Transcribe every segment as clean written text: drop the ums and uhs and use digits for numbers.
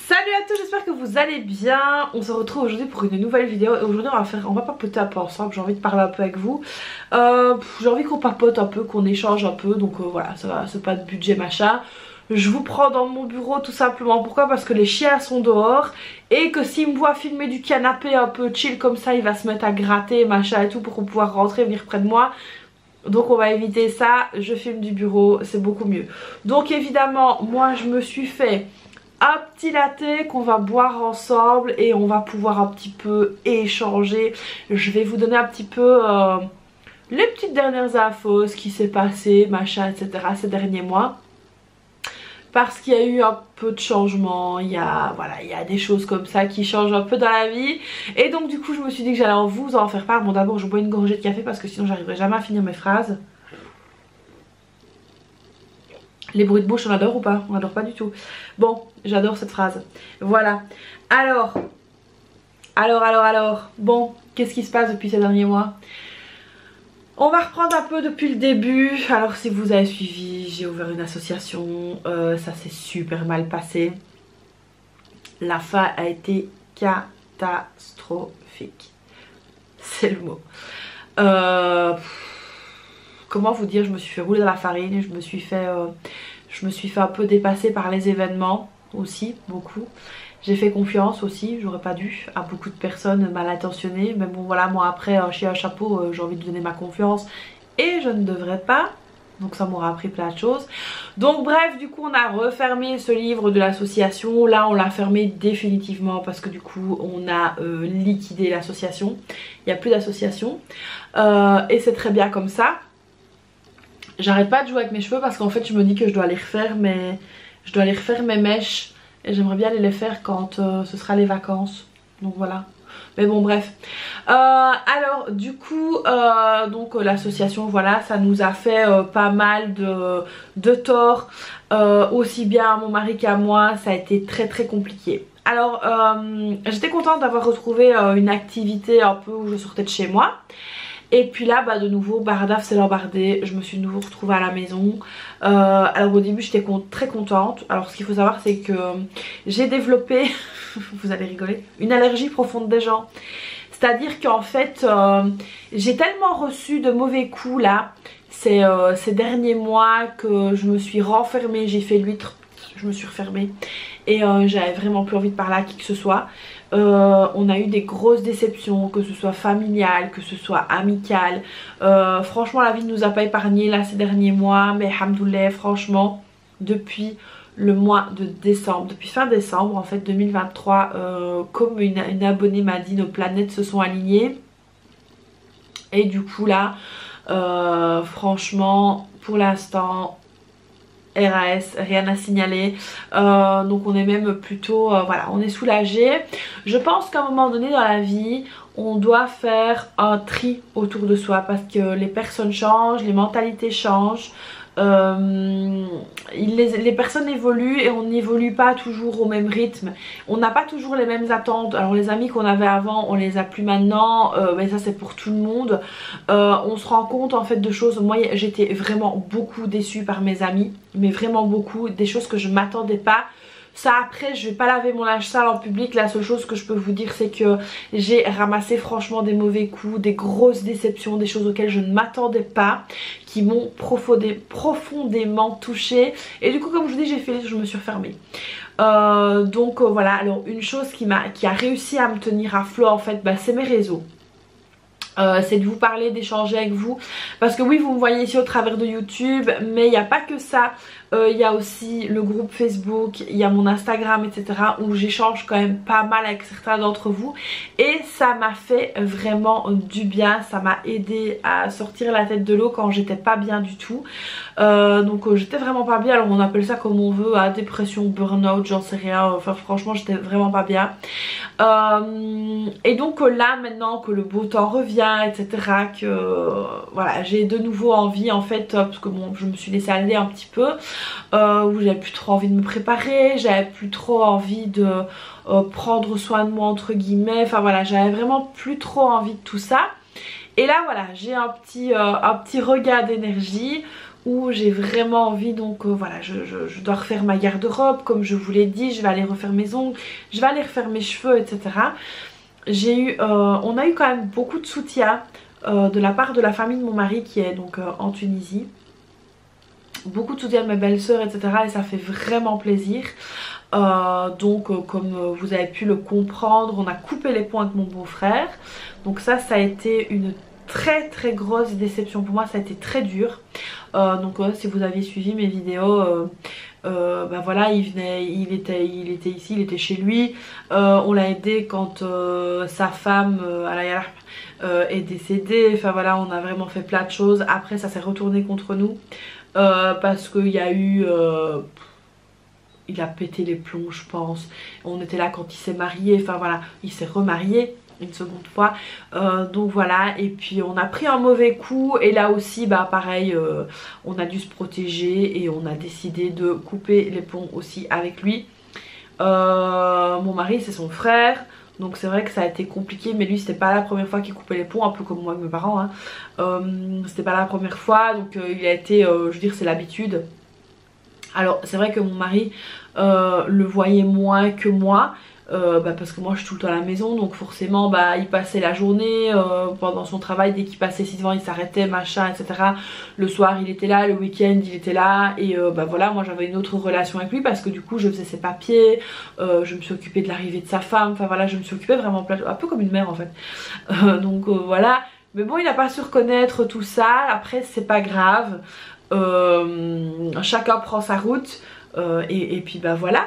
Salut à tous, j'espère que vous allez bien. On se retrouve aujourd'hui pour une nouvelle vidéo et aujourd'hui on va papoter un peu ensemble. J'ai envie de parler un peu avec vous. J'ai envie qu'on papote un peu, qu'on échange un peu. Donc voilà, ça va, c'est pas de budget machin. Je vous prends dans mon bureau tout simplement. Pourquoi? Parce que les chiens sont dehors et que s'il me voit filmer du canapé un peu chill comme ça, il va se mettre à gratter machin et tout pour pouvoir rentrer, venir près de moi. Donc on va éviter ça, je filme du bureau, c'est beaucoup mieux. Donc évidemment, moi je me suis fait un petit latte qu'on va boire ensemble et on va pouvoir un petit peu échanger. Je vais vous donner un petit peu les petites dernières infos, ce qui s'est passé, machin, etc. ces derniers mois. Parce qu'il y a eu un peu de changement, il y a des choses comme ça qui changent un peu dans la vie. Et donc du coup je me suis dit que j'allais vous en faire part. Bon, d'abord je bois une gorgée de café parce que sinon j'arriverai jamais à finir mes phrases. Les bruits de bouche on adore ou pas? On adore pas du tout. Bon, j'adore cette phrase. Voilà. Alors. Bon, qu'est-ce qui se passe depuis ces derniers mois? On va reprendre un peu depuis le début. Alors si vous avez suivi, j'ai ouvert une association. Ça s'est super mal passé. La fin a été catastrophique. C'est le mot. Comment vous dire, je me suis fait rouler dans la farine, je me suis fait un peu dépasser par les événements aussi, beaucoup. J'ai fait confiance aussi, j'aurais pas dû, à beaucoup de personnes mal intentionnées. Mais bon voilà, moi après, chez un chapeau, j'ai envie de donner ma confiance et je ne devrais pas. Donc ça m'aura appris plein de choses. Donc bref, du coup on a refermé ce livre de l'association. Là on l'a fermé définitivement parce que du coup on a liquidé l'association. Il n'y a plus d'association et c'est très bien comme ça. J'arrête pas de jouer avec mes cheveux parce qu'en fait je me dis que je dois aller refaire mes mèches. Et j'aimerais bien aller les faire quand ce sera les vacances. Donc voilà. Mais bon bref. Alors du coup donc l'association voilà, ça nous a fait pas mal de tort. Aussi bien à mon mari qu'à moi. Ça a été très compliqué. Alors j'étais contente d'avoir retrouvé une activité un peu où je sortais de chez moi. Et puis là bah de nouveau Bardaf s'est l'embardé, je me suis de nouveau retrouvée à la maison. Alors au début j'étais très contente. Alors ce qu'il faut savoir c'est que j'ai développé, vous allez rigoler, une allergie profonde des gens. C'est-à-dire qu'en fait j'ai tellement reçu de mauvais coups là ces derniers mois que je me suis renfermée, j'ai fait l'huître, je me suis refermée. Et j'avais vraiment plus envie de parler à qui que ce soit. On a eu des grosses déceptions, que ce soit familiales, que ce soit amicales. Franchement la vie ne nous a pas épargné là ces derniers mois. Mais hamdoulilah, franchement depuis le mois de décembre, depuis fin décembre en fait 2023, comme une abonnée m'a dit, nos planètes se sont alignées. Et du coup là franchement pour l'instant RAS, rien à signaler. Donc on est même plutôt voilà, on est soulagé. Je pense qu'à un moment donné dans la vie on doit faire un tri autour de soi parce que les personnes changent, les mentalités changent. Les personnes évoluent et on n'évolue pas toujours au même rythme. On n'a pas toujours les mêmes attentes. Alors les amis qu'on avait avant on les a plus maintenant, mais ça c'est pour tout le monde. On se rend compte en fait de choses. Moi j'étais vraiment beaucoup déçue par mes amis, mais vraiment beaucoup, des choses que je m'attendais pas. Ça après je vais pas laver mon linge sale en public. La seule chose que je peux vous dire c'est que j'ai ramassé franchement des mauvais coups, des grosses déceptions, des choses auxquelles je ne m'attendais pas, qui m'ont profondément touchée. Et du coup comme je vous dis j'ai fait, je me suis refermée. Donc voilà, alors une chose qui a réussi à me tenir à flot en fait, bah, c'est mes réseaux. C'est de vous parler, d'échanger avec vous. Parce que oui vous me voyez ici au travers de YouTube, mais il n'y a pas que ça. Il y a aussi le groupe Facebook, il y a mon Instagram etc. où j'échange quand même pas mal avec certains d'entre vous. Et ça m'a fait vraiment du bien, ça m'a aidé à sortir la tête de l'eau quand j'étais pas bien du tout. Donc j'étais vraiment pas bien, alors on appelle ça comme on veut, à dépression, burn-out, j'en sais rien. Enfin franchement j'étais vraiment pas bien. Et donc là maintenant que le beau temps revient etc, que voilà j'ai de nouveau envie en fait, parce que bon je me suis laissée aller un petit peu, où j'avais plus trop envie de me préparer, j'avais plus trop envie de prendre soin de moi entre guillemets, enfin voilà j'avais vraiment plus trop envie de tout ça. Et là voilà j'ai un petit regain d'énergie où j'ai vraiment envie, donc voilà, je dois refaire ma garde-robe comme je vous l'ai dit, je vais aller refaire mes ongles, je vais aller refaire mes cheveux, etc. On a eu quand même beaucoup de soutien de la part de la famille de mon mari qui est donc en Tunisie. Beaucoup de soutien de mes belles-sœurs, etc. et ça fait vraiment plaisir. Comme vous avez pu le comprendre, on a coupé les ponts avec mon beau-frère. Donc ça a été une très très grosse déception pour moi, ça a été très dur. Si vous aviez suivi mes vidéos, ben voilà, il était ici, il était chez lui. On l'a aidé quand sa femme est décédée. Enfin voilà, on a vraiment fait plein de choses. Après ça s'est retourné contre nous parce qu'il y a eu... il a pété les plombs je pense. On était là quand il s'est marié, enfin voilà, il s'est remarié une seconde fois, donc voilà. Et puis on a pris un mauvais coup et là aussi bah pareil, on a dû se protéger et on a décidé de couper les ponts aussi avec lui. Mon mari c'est son frère, donc c'est vrai que ça a été compliqué, mais lui c'était pas la première fois qu'il coupait les ponts, un peu comme moi avec mes parents hein. C'était pas la première fois, donc il a été, je veux dire c'est l'habitude. Alors c'est vrai que mon mari le voyait moins que moi, parce que moi je suis tout le temps à la maison, donc forcément bah, il passait la journée pendant son travail, dès qu'il passait 6 ans il s'arrêtait machin etc. Le soir il était là, le week-end il était là et bah voilà, moi j'avais une autre relation avec lui parce que du coup je faisais ses papiers, je me suis occupée de l'arrivée de sa femme, enfin voilà, je me suis occupée vraiment un peu comme une mère en fait. Voilà, mais bon il n'a pas su reconnaître tout ça, après c'est pas grave. Chacun prend sa route et puis bah voilà.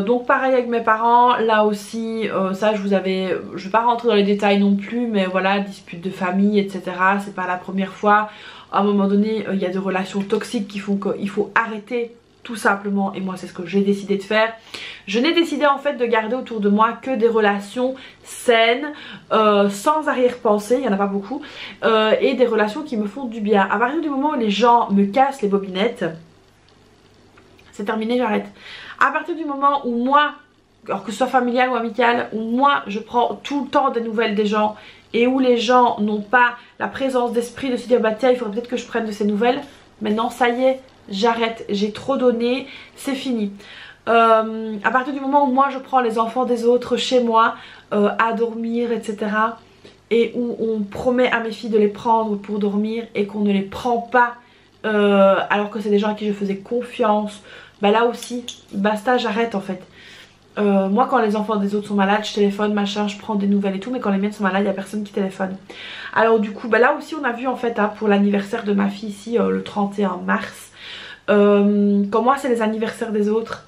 Donc pareil avec mes parents, là aussi ça je vais pas rentrer dans les détails non plus, mais voilà, dispute de famille etc, c'est pas la première fois. À un moment donné il y a des relations toxiques qui font qu'il faut arrêter tout simplement, et moi c'est ce que j'ai décidé de faire. Je n'ai décidé en fait de garder autour de moi que des relations saines, sans arrière-pensée, il n'y en a pas beaucoup, et des relations qui me font du bien. À partir du moment où les gens me cassent les bobinettes, c'est terminé, j'arrête. À partir du moment où moi, alors que ce soit familial ou amical, où moi je prends tout le temps des nouvelles des gens et où les gens n'ont pas la présence d'esprit de se dire bah tiens il faudrait peut-être que je prenne de ces nouvelles, maintenant ça y est, j'arrête, j'ai trop donné, c'est fini. À partir du moment où moi je prends les enfants des autres chez moi à dormir etc, et où on promet à mes filles de les prendre pour dormir et qu'on ne les prend pas alors que c'est des gens à qui je faisais confiance, bah là aussi basta, j'arrête en fait. Moi quand les enfants des autres sont malades je téléphone machin, je prends des nouvelles et tout, mais quand les miennes sont malades il n'y a personne qui téléphone. Alors du coup bah là aussi on a vu en fait hein, pour l'anniversaire de ma fille ici le 31 mars, quand moi c'est les anniversaires des autres,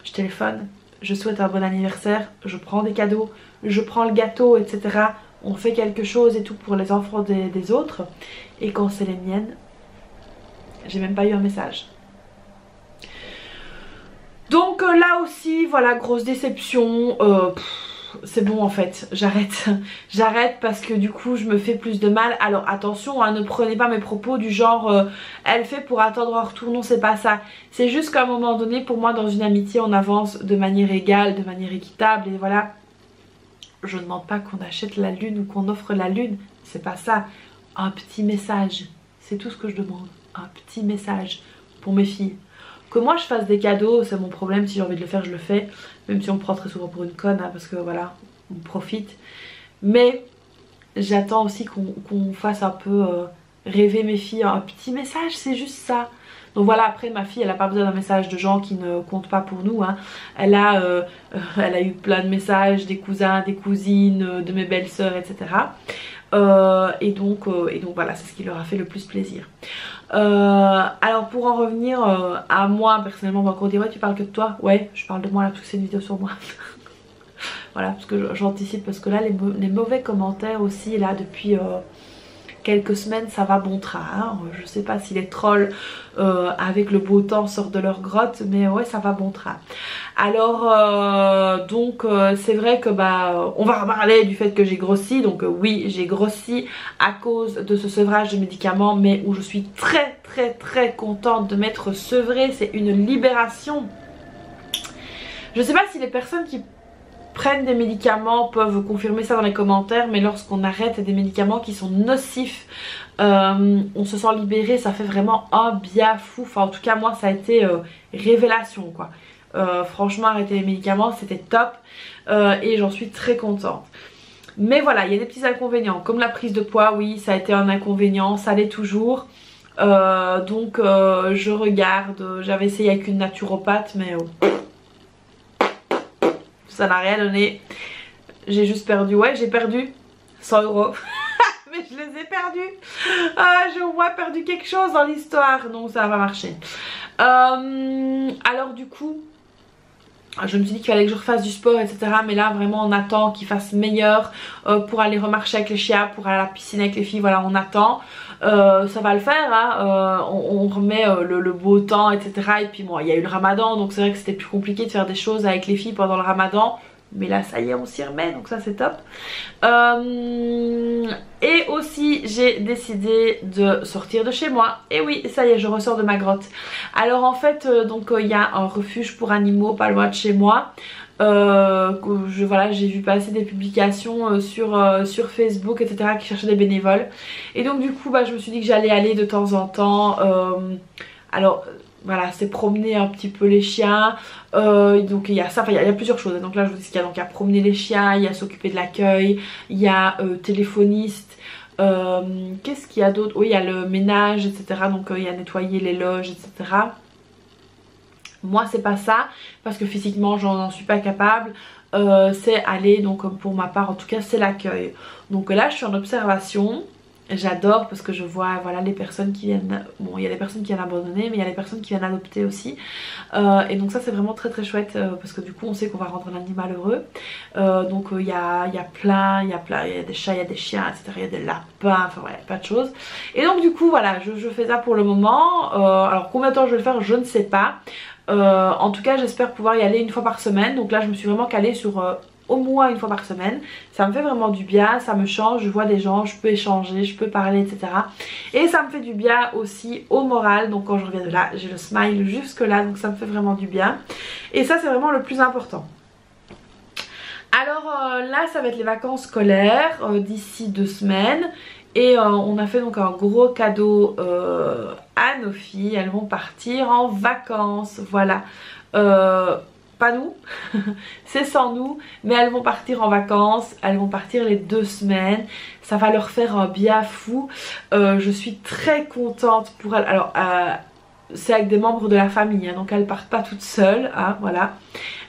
je téléphone, je souhaite un bon anniversaire, je prends des cadeaux, je prends le gâteau etc, on fait quelque chose et tout pour les enfants des autres. Et quand c'est les miennes, j'ai même pas eu un message. Donc là aussi voilà, grosse déception. C'est bon en fait, j'arrête. J'arrête parce que du coup je me fais plus de mal. Alors attention hein, ne prenez pas mes propos du genre elle fait pour attendre un retour, non c'est pas ça. C'est juste qu'à un moment donné pour moi dans une amitié on avance de manière égale, de manière équitable, et voilà. Je ne demande pas qu'on achète la lune ou qu'on offre la lune, c'est pas ça. Un petit message, c'est tout ce que je demande. Un petit message pour mes filles. Que moi je fasse des cadeaux, c'est mon problème, si j'ai envie de le faire je le fais. Même si on me prend très souvent pour une conne hein, parce que voilà, on profite. Mais j'attends aussi qu'on fasse un peu rêver mes filles. Un petit message, c'est juste ça. Donc voilà, après ma fille elle a pas besoin d'un message de gens qui ne comptent pas pour nous hein. Elle a eu plein de messages des cousins, des cousines, de mes belles-sœurs etc. Et donc voilà, c'est ce qui leur a fait le plus plaisir. Alors pour en revenir à moi personnellement, on va encore dire ouais tu parles que de toi. Ouais je parle de moi là parce que c'est une vidéo sur moi. Voilà, parce que j'anticipe, parce que là les mauvais commentaires aussi là depuis quelques semaines ça va bon train hein. Je sais pas si les trolls avec le beau temps sortent de leur grotte, mais ouais ça va bon train. Alors c'est vrai que bah on va reparler du fait que j'ai grossi. Donc oui j'ai grossi à cause de ce sevrage de médicaments, mais où je suis très très très contente de m'être sevrée. C'est une libération. Je sais pas si les personnes qui prennent des médicaments peuvent confirmer ça dans les commentaires, mais lorsqu'on arrête des médicaments qui sont nocifs, on se sent libéré, ça fait vraiment un bien fou. Enfin en tout cas moi ça a été révélation quoi. Franchement arrêter les médicaments c'était top et j'en suis très contente. Mais voilà, il y a des petits inconvénients comme la prise de poids, oui ça a été un inconvénient, ça l'est toujours. Donc je regarde, j'avais essayé avec une naturopathe mais ça n'a rien donné. J'ai juste perdu, ouais j'ai perdu 100 €. Mais je les ai perdus. J'ai au moins perdu quelque chose dans l'histoire. Non ça va marcher. Alors du coup je me suis dit qu'il fallait que je refasse du sport etc. Mais là vraiment on attend qu'il fasse meilleur pour aller remarcher avec les chiens, pour aller à la piscine avec les filles. Voilà on attend. Ça va le faire hein. On remet le beau temps etc. Et puis bon il y a eu le ramadan donc c'est vrai que c'était plus compliqué de faire des choses avec les filles pendant le ramadan. Mais là ça y est on s'y remet donc ça c'est top. Et aussi j'ai décidé de sortir de chez moi. Et oui ça y est je ressors de ma grotte. Alors en fait donc il y a un refuge pour animaux pas loin de chez moi. Voilà j'ai vu passer des publications sur Facebook etc. qui cherchaient des bénévoles. Et donc du coup bah, je me suis dit que j'allais aller de temps en temps. Alors voilà c'est promener un petit peu les chiens. Donc il y a ça, enfin il y a plusieurs choses. Donc là je vous dis qu'il y a donc à promener les chiens, il y a s'occuper de l'accueil, il y a téléphoniste. Qu'est-ce qu'il y a d'autre? Oui il y a le ménage etc. Donc il y a nettoyer les loges etc. Moi c'est pas ça parce que physiquement j'en suis pas capable. C'est aller donc pour ma part en tout cas c'est l'accueil. Donc là je suis en observation. J'adore parce que je vois voilà les personnes qui viennent, bon il y a des personnes qui viennent abandonner mais il y a des personnes qui viennent adopter aussi et donc ça c'est vraiment très très chouette parce que du coup on sait qu'on va rendre un animal heureux. Donc il y a plein, il y a des chats, il y a des chiens etc, il y a des lapins, enfin voilà plein de choses. Et donc du coup voilà je fais ça pour le moment. Alors combien de temps je vais le faire je ne sais pas. En tout cas j'espère pouvoir y aller une fois par semaine. Donc là je me suis vraiment calée sur au moins une fois par semaine. Ça me fait vraiment du bien, ça me change, je vois des gens, je peux échanger, je peux parler etc. Et ça me fait du bien aussi au moral. Donc quand je reviens de là j'ai le smile jusque là donc ça me fait vraiment du bien. Et ça c'est vraiment le plus important. Alors là ça va être les vacances scolaires d'ici 2 semaines. Et on a fait donc un gros cadeau à nos filles. Elles vont partir en vacances. Voilà. Pas nous, c'est sans nous, mais elles vont partir en vacances, elles vont partir les 2 semaines, ça va leur faire un bien fou. Je suis très contente pour elles. Alors c'est avec des membres de la famille hein, donc elles partent pas toutes seules hein, voilà.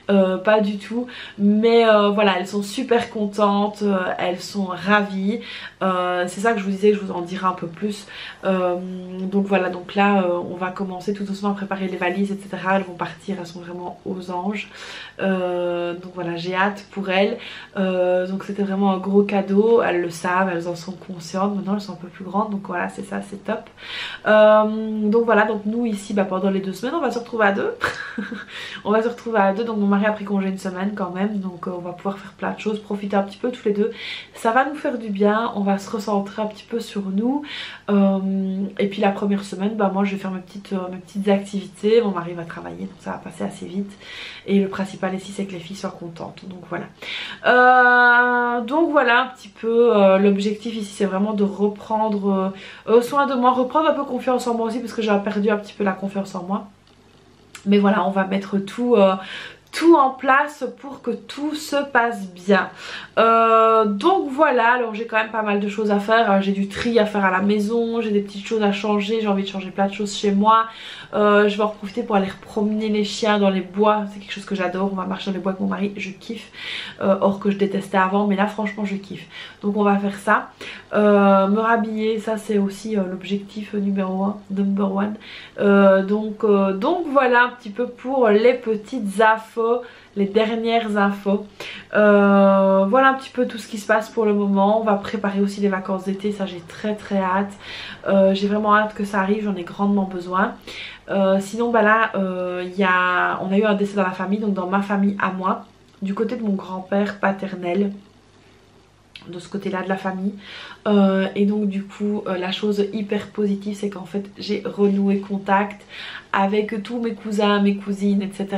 Pas du tout mais voilà elles sont super contentes, elles sont ravies. C'est ça que je vous disais, je vous en dirai un peu plus. Donc voilà donc là on va commencer tout doucement à préparer les valises etc. Elles vont partir, elles sont vraiment aux anges. Donc voilà j'ai hâte pour elles. Donc c'était vraiment un gros cadeau, elles le savent, elles en sont conscientes. Maintenant elles sont un peu plus grandes donc voilà c'est ça, c'est top. Donc voilà donc nous ici bah, pendant les 2 semaines on va se retrouver à 2. On va se retrouver à 2 donc mon mari a pris congé une semaine quand même donc on va pouvoir faire plein de choses, profiter un petit peu tous les deux. Ça va nous faire du bien, on va se recentrer un petit peu sur nous. Et puis la première semaine bah moi je vais faire mes petites activités, mon mari va travailler donc ça va passer assez vite. Et le principal ici c'est que les filles soient contentes donc voilà. Donc voilà un petit peu l'objectif ici c'est vraiment de reprendre soin de moi, reprendre un peu confiance en moi aussi parce que j'ai perdu un petit peu la confiance en moi. Mais voilà on va mettre tout en place pour que tout se passe bien. Donc voilà, alors j'ai quand même pas mal de choses à faire. J'ai du tri à faire à la maison, j'ai des petites choses à changer, j'ai envie de changer plein de choses chez moi. Je vais en profiter pour aller promener les chiens dans les bois, c'est quelque chose que j'adore. On va marcher dans les bois avec mon mari, je kiffe. Or que je détestais avant, mais là franchement je kiffe. Donc on va faire ça. Me rhabiller, ça c'est aussi l'objectif numéro 1, number one. Donc voilà un petit peu pour les petites infos, les dernières infos. Voilà un petit peu tout ce qui se passe pour le moment. On va préparer aussi les vacances d'été, ça j'ai très hâte. J'ai vraiment hâte que ça arrive, j'en ai grandement besoin. Sinon bah là on a eu un décès dans la famille, donc dans ma famille à moi, du côté de mon grand-père paternel. de ce côté là de la famille, et donc du coup la chose hyper positive c'est qu'en fait j'ai renoué contact avec tous mes cousins, mes cousines, etc,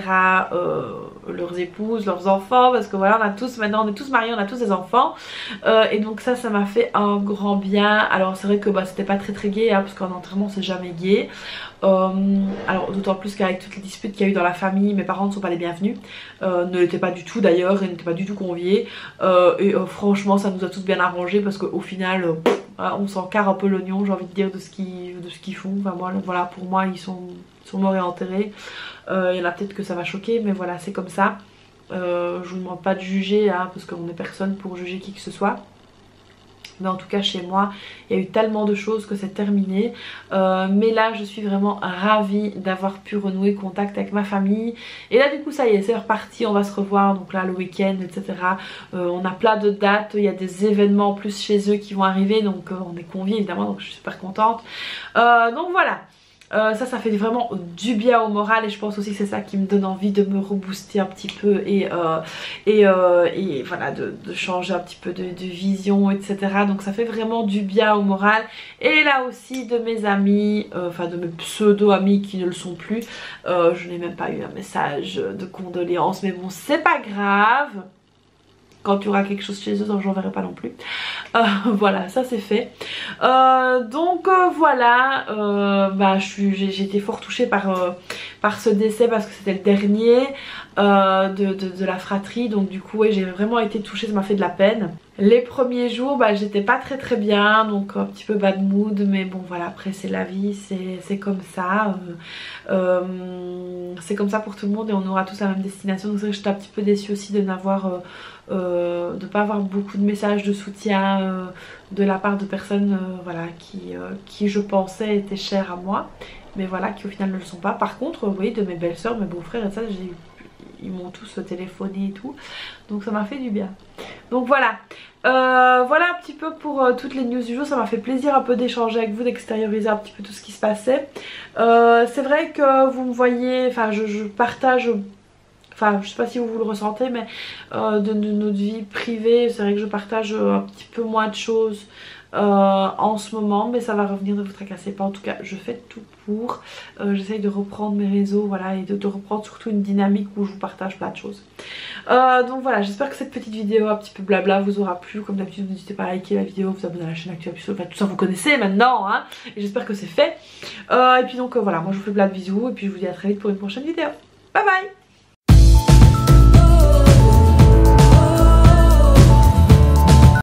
leurs épouses, leurs enfants, parce que voilà, on a tous maintenant, on est tous mariés, on a tous des enfants, et donc ça m'a fait un grand bien. Alors c'est vrai que bah, c'était pas très gai, hein, parce qu'en enterrement c'est jamais gai, alors d'autant plus qu'avec toutes les disputes qu'il y a eu dans la famille, mes parents ne sont pas les bienvenus, ne l'étaient pas du tout d'ailleurs, ils n'étaient pas du tout conviés, et franchement ça nous a tous bien arrangé, parce qu'au final on s'en carre un peu l'oignon, j'ai envie de dire, de ce qu'ils font. Enfin moi, voilà, pour moi ils sont morts et enterrés. Il y en a peut-être que ça va choquer, mais voilà, c'est comme ça. Je vous demande pas de juger, hein, parce qu'on n'est personne pour juger qui que ce soit. Mais en tout cas chez moi il y a eu tellement de choses que c'est terminé, mais là je suis vraiment ravie d'avoir pu renouer contact avec ma famille. Et là du coup ça y est, c'est reparti, on va se revoir donc là le week-end, etc. On a plein de dates, il y a des événements en plus chez eux qui vont arriver, donc on est conviés évidemment, donc je suis super contente. Donc voilà. Ça fait vraiment du bien au moral, et je pense aussi que c'est ça qui me donne envie de me rebooster un petit peu, et voilà, de changer un petit peu de vision, etc. Donc ça fait vraiment du bien au moral. Et là aussi de mes amis, enfin de mes pseudo amis qui ne le sont plus, je n'ai même pas eu un message de condoléances, mais bon c'est pas grave. Quand il y aura quelque chose chez eux, j'en verrai pas non plus. Voilà, ça c'est fait. Donc voilà, bah, j'ai été fort touchée par ce décès, parce que c'était le dernier de la fratrie. Donc du coup ouais, j'ai vraiment été touchée, ça m'a fait de la peine. Les premiers jours bah, j'étais pas très bien, donc un petit peu bad mood, mais bon voilà, après c'est la vie, c'est comme ça. C'est comme ça pour tout le monde, et on aura tous la même destination. Donc c'est vrai que j'étais un petit peu déçue aussi de n'avoir de pas avoir beaucoup de messages de soutien de la part de personnes voilà, qui je pensais étaient chères à moi, mais voilà, qui au final ne le sont pas. Par contre vous voyez, de mes belles-sœurs, mes beaux-frères et ça, ils m'ont tous téléphoné et tout, donc ça m'a fait du bien. Donc voilà, voilà un petit peu pour toutes les news du jour. Ça m'a fait plaisir un peu d'échanger avec vous, d'extérioriser un petit peu tout ce qui se passait. C'est vrai que vous me voyez, enfin je partage, enfin je sais pas si vous le ressentez, mais de notre vie privée, c'est vrai que je partage un petit peu moins de choses en ce moment, mais ça va revenir, ne vous tracassez pas. En tout cas je fais tout pour, j'essaye de reprendre mes réseaux, voilà, et de reprendre surtout une dynamique où je vous partage plein de choses. Donc voilà, j'espère que cette petite vidéo un petit peu blabla vous aura plu. Comme d'habitude n'hésitez pas à liker la vidéo, vous abonner à la chaîne actuelle, enfin tout ça vous connaissez maintenant, hein, et j'espère que c'est fait. Et puis donc voilà, moi je vous fais plein de bisous, et puis je vous dis à très vite pour une prochaine vidéo. Bye bye.